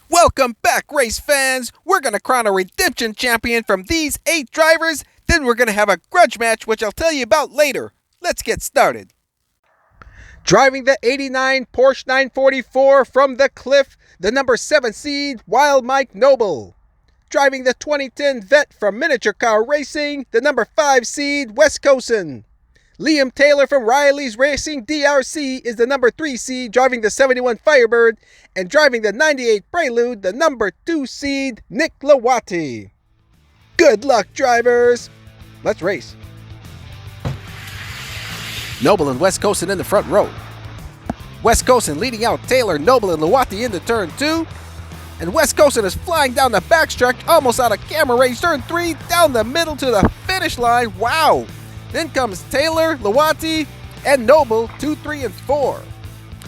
Welcome back, race fans! We're going to crown a redemption champion from these 8 drivers, then we're going to have a grudge match, which I'll tell you about later. Let's get started. Driving the 89 Porsche 944 from the cliff, the number 7 seed, Wild Mike Noble. Driving the 2010 Vet from Miniature Car Racing, the number 5 seed, Wes Cosen. Liam Taylor from Riley's Racing DRC is the number 3 seed, driving the 71 Firebird, and driving the 98 Prelude, the number 2 seed, Nick Lawati. Good luck, drivers! Let's race. Noble and Wes Cosen in the front row. Wes Cosen leading out Taylor, Noble, and Lawati into turn 2. And Wes Cosen is flying down the backstretch, almost out of camera range. Turn 3, down the middle to the finish line. Wow! Then comes Taylor, Lawati, and Noble, 2, 3, and 4.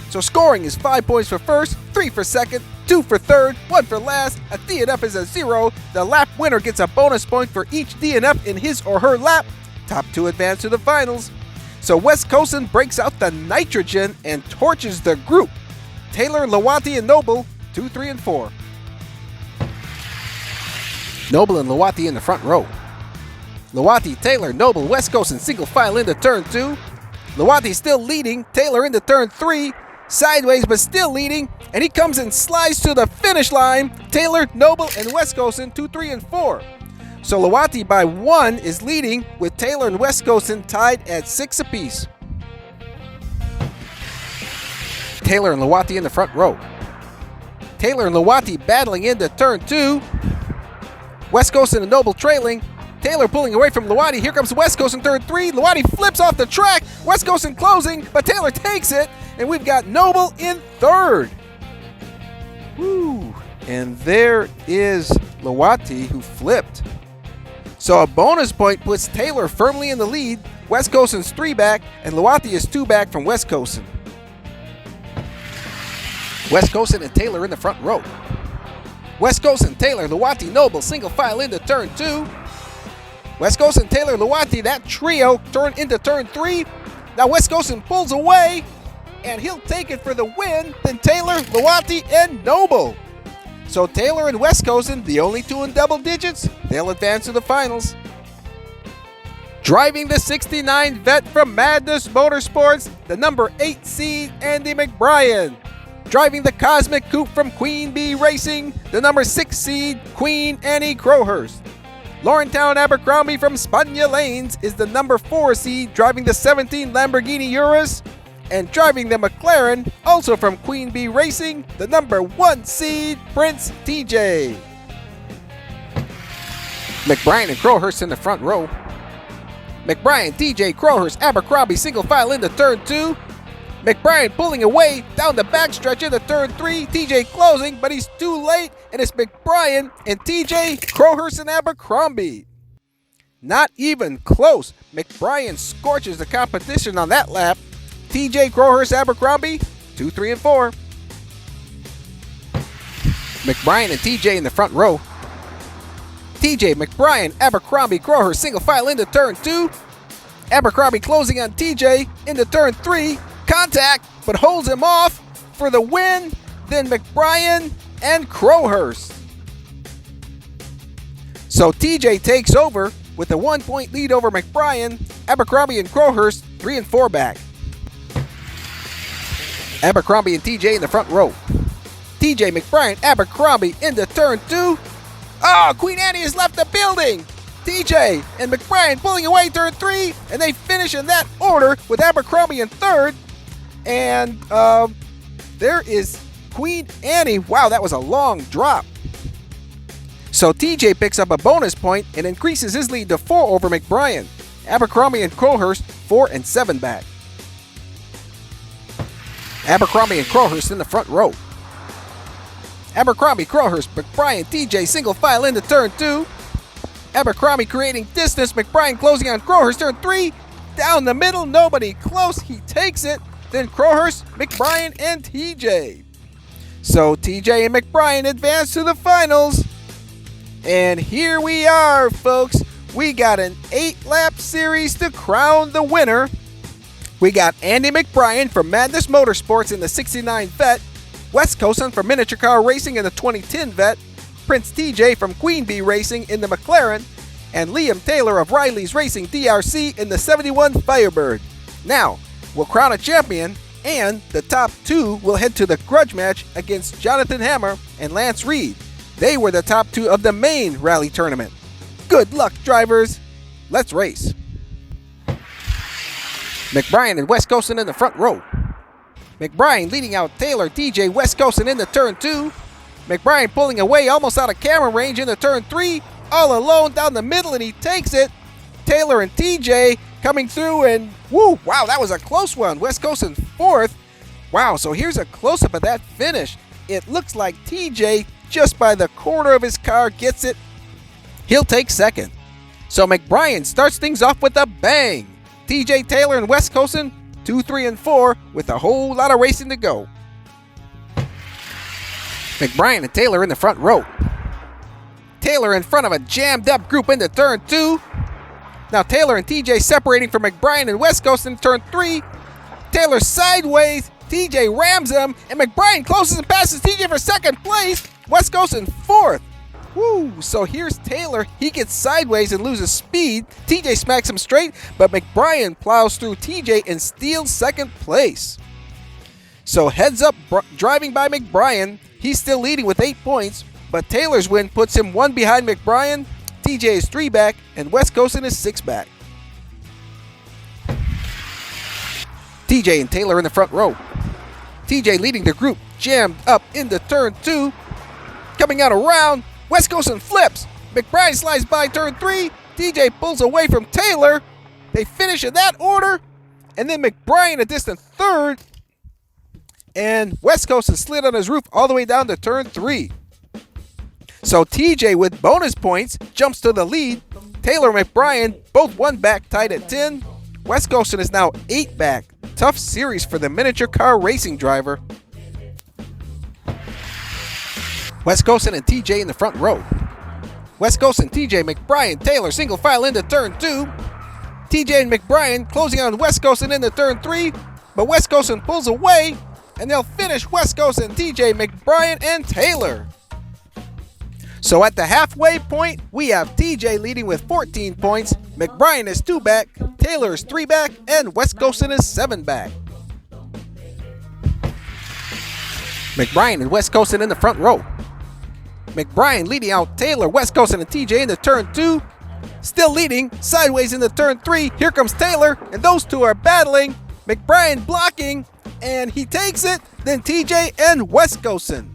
So scoring is 5 points for first, 3 for second, 2 for third, 1 for last. A DNF is a 0. The lap winner gets a bonus point for each DNF in his or her lap. Top 2 advance to the finals. So Wes Cosen breaks out the nitrogen and torches the group. Taylor, Lawati, and Noble, 2, 3, and 4. Noble and Lawati in the front row. Lawati, Taylor, Noble, Wes Cosen single file into turn 2. Lawati still leading, Taylor into turn 3. Sideways but still leading, and he comes and slides to the finish line. Taylor, Noble, and Wes Cosen, 2, 3, and 4. So Lawati by 1 is leading, with Taylor and Wes Cosen tied at 6 apiece. Taylor and Lawati in the front row. Taylor and Lawati battling into turn 2. Wes Cosen and Noble trailing. Taylor pulling away from Lawati. Here comes Wes Cosen, turn 3. Lawati flips off the track. Wes Cosen closing, but Taylor takes it. And we've got Noble in third. Woo. And there is Lawati, who flipped. So a bonus point puts Taylor firmly in the lead. Wes Cosen's 3 back, and Lawati is 2 back from Wes Cosen. Wes Cosen and Taylor in the front row. Wes Cosen, Taylor, Lawati, Noble single file into turn 2. Wes Cosen, Taylor, Lawati, that trio turn into turn 3. Now Wes Cosen pulls away, and he'll take it for the win. Then Taylor, Lawati, and Noble. So Taylor and Wes Cosen, the only 2 in double digits, they'll advance to the finals. Driving the 69 Vet from Madness Motorsports, the number 8 seed, Andy McBrien. Driving the Cosmic Coupe from Queen Bee Racing, the number 6 seed, Queen Annie Crowhurst. Lawrentown Abercrombie from Spania Lanes is the number 4 seed, driving the 17 Lamborghini Urus. And driving the McLaren, also from Queen Bee Racing, the number 1 seed, Prince TJ. McBrien and Crowhurst in the front row. McBrien, TJ, Crowhurst, Abercrombie single file into turn 2. McBrien pulling away down the backstretch into turn 3. TJ closing, but he's too late, and it's McBrien and TJ, Crowhurst, and Abercrombie. Not even close. McBrien scorches the competition on that lap. TJ, Crowhurst, Abercrombie, 2, 3, and 4. McBrien and TJ in the front row. TJ, McBrien, Abercrombie, Crowhurst single file into turn 2. Abercrombie closing on TJ into turn 3. Contact, but holds him off for the win. Then McBrien and Crowhurst. So TJ takes over with a 1-point lead over McBrien. Abercrombie and Crowhurst 3 and 4 back. Abercrombie and TJ in the front row. TJ, McBrien, Abercrombie into turn 2. Oh, Queen Annie has left the building. TJ and McBrien pulling away turn 3, and they finish in that order with Abercrombie in third. And there is Queen Annie. Wow, that was a long drop. So TJ picks up a bonus point and increases his lead to 4 over McBrien. Abercrombie and Crowhurst 4 and 7 back. Abercrombie and Crowhurst in the front row. Abercrombie, Crowhurst, McBrien, TJ single file into turn 2. Abercrombie creating distance. McBrien closing on Crowhurst turn 3. Down the middle, nobody close. He takes it. Then Crowhurst, McBrien, and TJ. So TJ and McBrien advance to the finals. And here we are, folks. We got an 8-lap series to crown the winner. We got Andy McBrien from Madness Motorsports in the 69 Vet. West Coastin from Miniature Car Racing in the 2010 Vet, Prince TJ from Queen Bee Racing in the McLaren, and Liam Taylor of Riley's Racing DRC in the 71 Firebird. Now, we'll crown a champion, and the top two will head to the grudge match against Jonathan Hammar and Lance Reed. They were the top two of the main rally tournament. Good luck, drivers. Let's race. McBrien and West Coastin in the front row. McBrien leading out Taylor, TJ, West Coastin into turn 2. McBrien pulling away almost out of camera range into turn 3. All alone down the middle, and he takes it. Taylor and TJ coming through, and woo, wow, that was a close one. West Coastin fourth. Wow, so here's a close-up of that finish. It looks like TJ, just by the corner of his car, gets it. He'll take second. So McBrien starts things off with a bang. TJ, Taylor, and West Coastin 2, 3, and 4 with a whole lot of racing to go. McBrien and Taylor in the front row. Taylor in front of a jammed up group into turn 2. Now Taylor and TJ separating from McBrien and West Coastin in turn 3. Taylor sideways, TJ rams him, and McBrien closes and passes TJ for second place. West Coastin fourth. Woo, so here's Taylor. He gets sideways and loses speed. TJ smacks him straight, but McBrien plows through TJ and steals second place. So heads up driving by McBrien. He's still leading with 8 points, but Taylor's win puts him 1 behind McBrien. TJ is 3 back, and West Coastin is 6 back. TJ and Taylor in the front row. TJ leading the group, jammed up into turn 2. Coming out around, West Coastin flips. McBrien slides by turn 3. TJ pulls away from Taylor. They finish in that order, and then McBrien a distant third. And West Coastin slid on his roof all the way down to turn 3. So TJ with bonus points jumps to the lead. Taylor and McBrien both 1 back, tied at 10. West Coastin is now 8 back. Tough series for the miniature car racing driver. West Coastin and TJ in the front row. West Coastin, TJ, McBrien, Taylor single file into turn 2. TJ and McBrien closing on West Coastin into turn 3, but West Coastin pulls away, and they'll finish West Coastin, TJ, McBrien, and Taylor. So at the halfway point, we have TJ leading with 14 points, McBrien is 2 back, Taylor is 3 back, and West Coastin is 7 back. McBrien and West Coastin in the front row. McBrien leading out Taylor, West Coastin, and TJ into turn 2. Still leading, sideways into turn 3. Here comes Taylor, and those two are battling. McBrien blocking, and he takes it. Then TJ and West Coastin.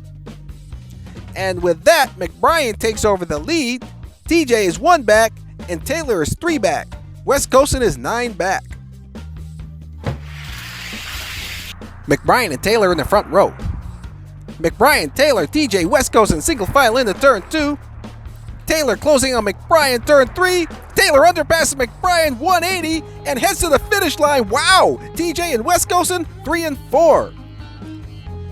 And with that, McBrien takes over the lead. TJ is 1 back, and Taylor is 3 back. West Coastin is 9 back. McBrien and Taylor in the front row. McBrien, Taylor, TJ, West Coastin single file into turn 2. Taylor closing on McBrien turn 3. Taylor underpasses McBrien 180 and heads to the finish line. Wow! TJ and West Coastin 3 and 4.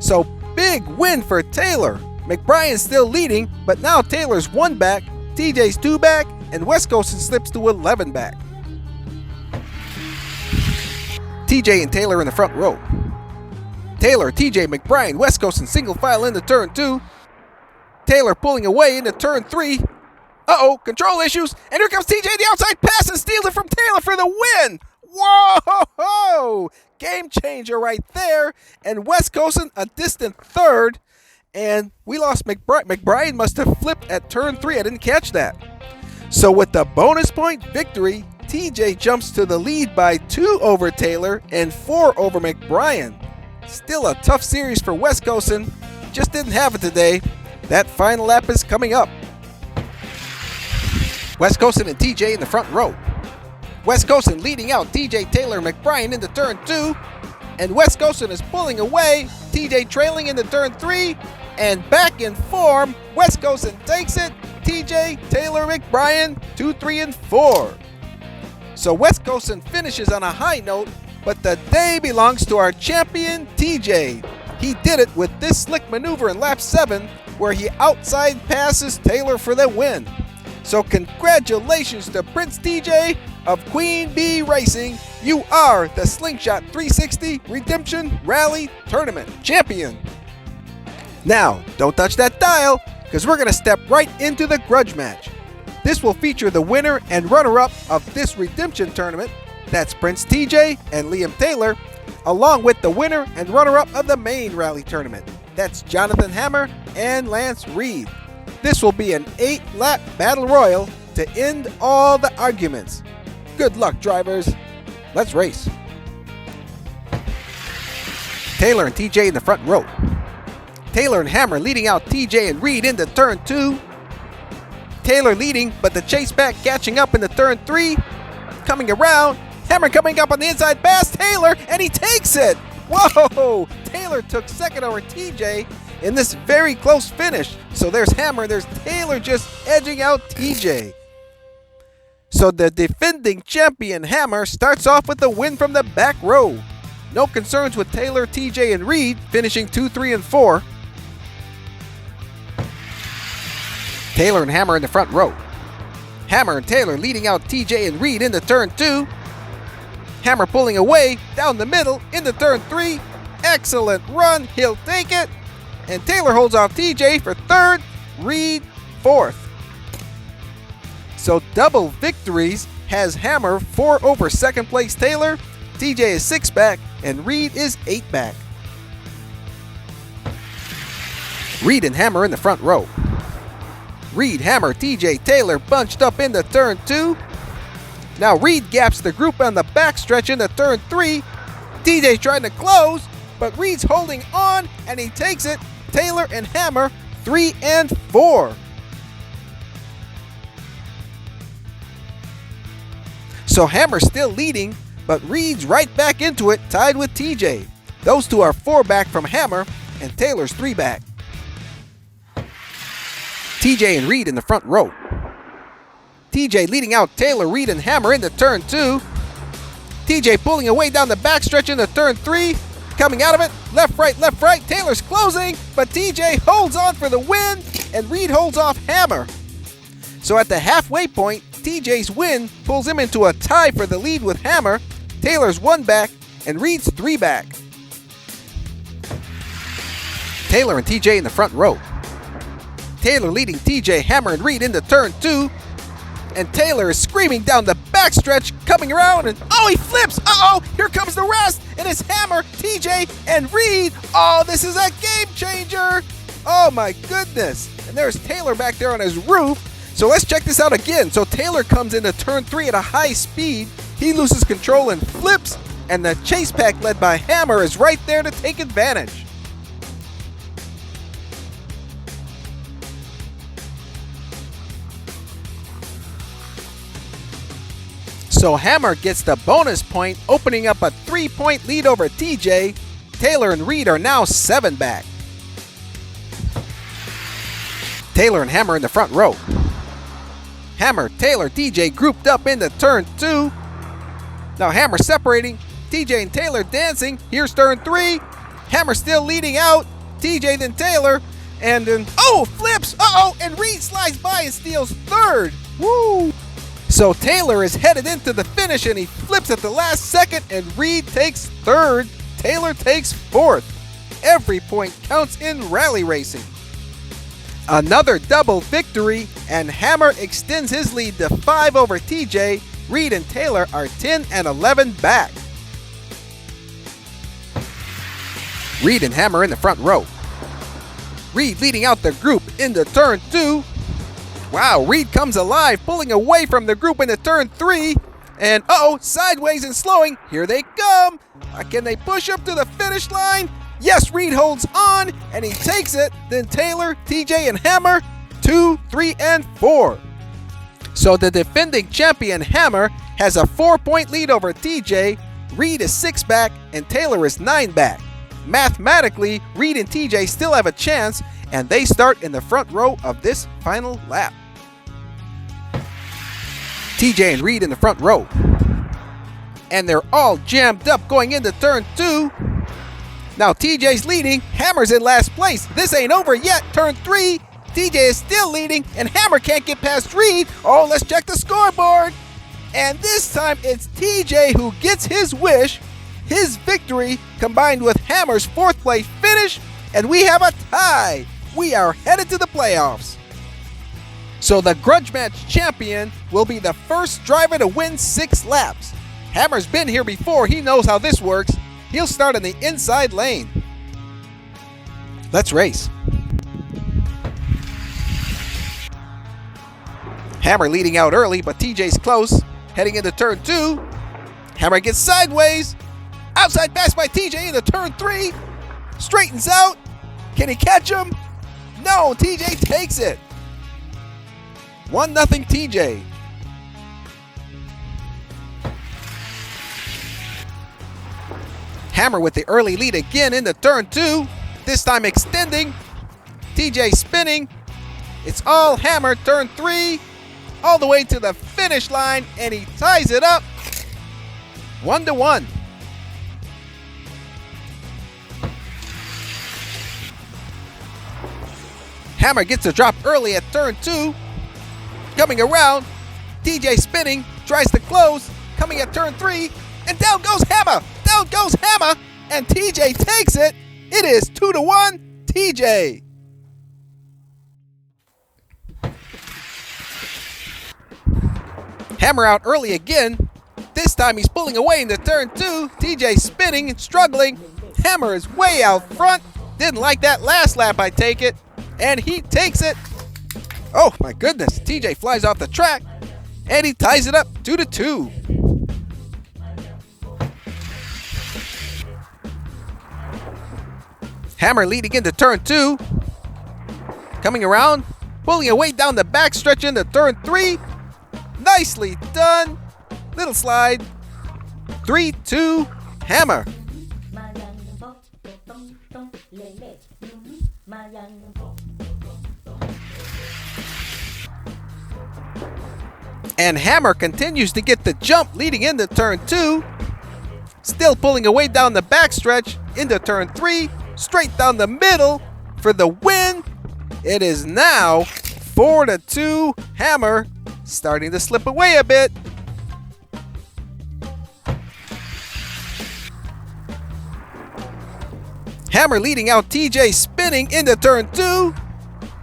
So big win for Taylor. McBrien's still leading, but now Taylor's 1 back, TJ's 2 back, and West Coastin slips to 11 back. TJ and Taylor in the front row. Taylor, TJ, McBrien, West Coastin single file into turn 2. Taylor pulling away into turn 3. Uh-oh, control issues, and here comes TJ the outside pass and steals it from Taylor for the win. Whoa! Game changer right there, and West Coastin a distant third, and we lost McBrien. McBrien must have flipped at turn 3. I didn't catch that. So with the bonus point victory, TJ jumps to the lead by 2 over Taylor and 4 over McBrien. Still a tough series for West Coastin. Just didn't have it today. That final lap is coming up. West Coastin and TJ in the front row. West Coastin leading out TJ, Taylor, McBrien into turn 2. And West Coastin is pulling away. TJ trailing into turn 3. And back in form, West Coastin takes it. TJ, Taylor, McBrien, 2, 3, and 4. So West Coastin finishes on a high note, but the day belongs to our champion, TJ. He did it with this slick maneuver in lap 7, where he outside passes Taylor for the win. So congratulations to Prince TJ of Queen Bee Racing. You are the Slingshot 360 Redemption Rally Tournament champion. Now, don't touch that dial, because we're going to step right into the grudge match. This will feature the winner and runner-up of this redemption tournament, that's Prince TJ and Liam Taylor, along with the winner and runner-up of the main rally tournament, that's Jonathan Hammar and Lance Reed. This will be an 8-lap battle royal to end all the arguments. Good luck, drivers. Let's race. Taylor and TJ in the front row. Taylor and Hammar leading out TJ and Reed into turn 2. Taylor leading, but the chase back catching up into turn 3. Coming around, Hammar coming up on the inside past Taylor, and he takes it! Whoa! Taylor took second over TJ in this very close finish. So there's Hammar, there's Taylor just edging out TJ. So the defending champion Hammar starts off with the win from the back row. No concerns with Taylor, TJ, and Reed finishing 2, 3, and 4. Taylor and Hammar in the front row. Hammar and Taylor leading out TJ and Reed into turn 2. Hammar pulling away down the middle into turn 3. Excellent run, he'll take it. And Taylor holds off TJ for third, Reed fourth. So double victories has Hammar 4 over second place Taylor, TJ is 6 back, and Reed is 8 back. Reed and Hammar in the front row. Reed, Hammar, TJ, Taylor bunched up into turn 2. Now Reed gaps the group on the backstretch into turn 3. TJ's trying to close, but Reed's holding on, and he takes it. Taylor and Hammar 3 and 4. So Hammar's still leading, but Reed's right back into it, tied with TJ. Those two are 4 back from Hammar, and Taylor's 3 back. TJ and Reed in the front row. TJ leading out Taylor, Reed, and Hammar into turn 2. TJ pulling away down the backstretch into turn 3. Coming out of it, left, right. Taylor's closing, but TJ holds on for the win, and Reed holds off Hammar. So at the halfway point, TJ's win pulls him into a tie for the lead with Hammar. Taylor's 1 back, and Reed's 3 back. Taylor and TJ in the front row. Taylor leading TJ, Hammar, and Reed into turn 2. And Taylor is screaming down the backstretch, coming around, and oh, he flips! Uh-oh, here comes the rest, and it's Hammar, TJ, and Reed. Oh, this is a game changer! Oh my goodness! And there's Taylor back there on his roof. So let's check this out again. So Taylor comes into turn 3 at a high speed. He loses control and flips, and the chase pack led by Hammar is right there to take advantage. So Hammar gets the bonus point, opening up a 3-point lead over TJ. Taylor and Reed are now 7 back. Taylor and Hammar in the front row. Hammar, Taylor, TJ grouped up into turn 2. Now Hammar separating, TJ and Taylor dancing. Here's turn 3. Hammar still leading out, TJ then Taylor, and then, oh, flips, uh-oh, and Reed slides by and steals third. Woo! So Taylor is headed into the finish, and he flips at the last second, and Reed takes third. Taylor takes fourth. Every point counts in rally racing. Another double victory, and Hammar extends his lead to 5 over TJ. Reed and Taylor are 10 and 11 back. Reed and Hammar in the front row. Reed leading out the group into turn 2. Wow, Reed comes alive, pulling away from the group into turn 3. And uh-oh, sideways and slowing. Here they come. Can they push up to the finish line? Yes, Reed holds on, and he takes it. Then Taylor, TJ, and Hammar, 2, 3, and 4. So the defending champion Hammar has a 4-point lead over TJ. Reed is 6 back, and Taylor is 9 back. Mathematically, Reed and TJ still have a chance, and they start in the front row of this final lap. TJ and Reed in the front row. And they're all jammed up going into turn 2. Now TJ's leading, Hammar's in last place. This ain't over yet. Turn 3, TJ is still leading, and Hammar can't get past Reed. Oh, let's check the scoreboard. And this time it's TJ who gets his wish. His victory, combined with Hammar's 4th place finish, And we have a tie. We are headed to the playoffs. So the Grudge Match champion will be the first driver to win 6 laps. Hammar's been here before. He knows how this works. He'll start in the inside lane. Let's race. Hammar leading out early, but TJ's close. Heading into turn 2. Hammar gets sideways. Outside pass by TJ into turn 3. Straightens out. Can he catch him? No, TJ takes it. 1-0 TJ. Hammar with the early lead again into turn 2. This time extending. TJ spinning. It's all Hammar, turn 3. All the way to the finish line, and he ties it up. 1-1. Hammar gets a drop early at turn 2. Coming around, TJ spinning, tries to close, coming at turn 3, and down goes Hammar! Down goes Hammar, and TJ takes it. It is 2-1, TJ. Hammar out early again. This time he's pulling away into turn 2. TJ spinning and struggling. Hammar is way out front. Didn't like that last lap, I take it. And he takes it. Oh my goodness, TJ flies off the track. And he ties it up 2-2. Hammar leading into turn 2. Coming around, pulling away down the backstretch into turn 3. Nicely done. Little slide. 3-2, Hammar. And Hammar continues to get the jump leading into turn 2. Still pulling away down the backstretch into turn 3. Straight down the middle for the win. It is now 4-2, Hammar. Starting to slip away a bit. Hammar leading out TJ spinning into turn 2.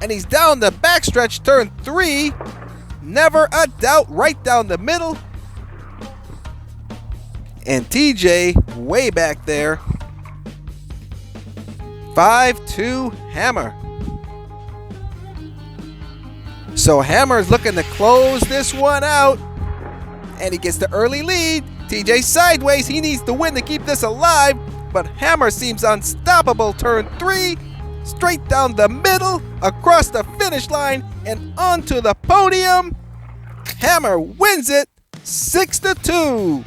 And he's down the backstretch turn 3. Never a doubt right down the middle. And TJ way back there. 5-2 Hammar. So Hammar's looking to close this one out. And he gets the early lead. TJ sideways. He needs to win to keep this alive. But Hammar seems unstoppable. Turn 3. Straight down the middle. Across the finish line. And onto the podium. Hammar wins it 6-2.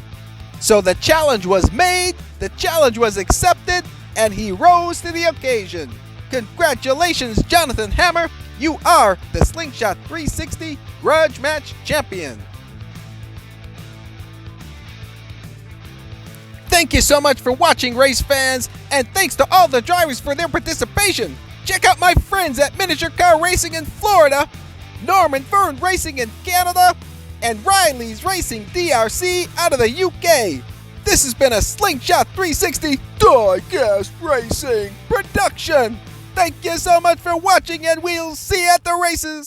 So the challenge was made. The challenge was accepted. And he rose to the occasion. Congratulations, Jonathan Hammar. You are the Slingshot 360 Grudge Match champion. Thank you so much for watching, race fans, and thanks to all the drivers for their participation. Check out my friends at Miniature Car Racing in Florida, Norman Fern Racing in Canada, and Riley's Racing DRC out of the UK. This has been a Slingshot 360 Diecast Racing production. Thank you so much for watching, and we'll see you at the races.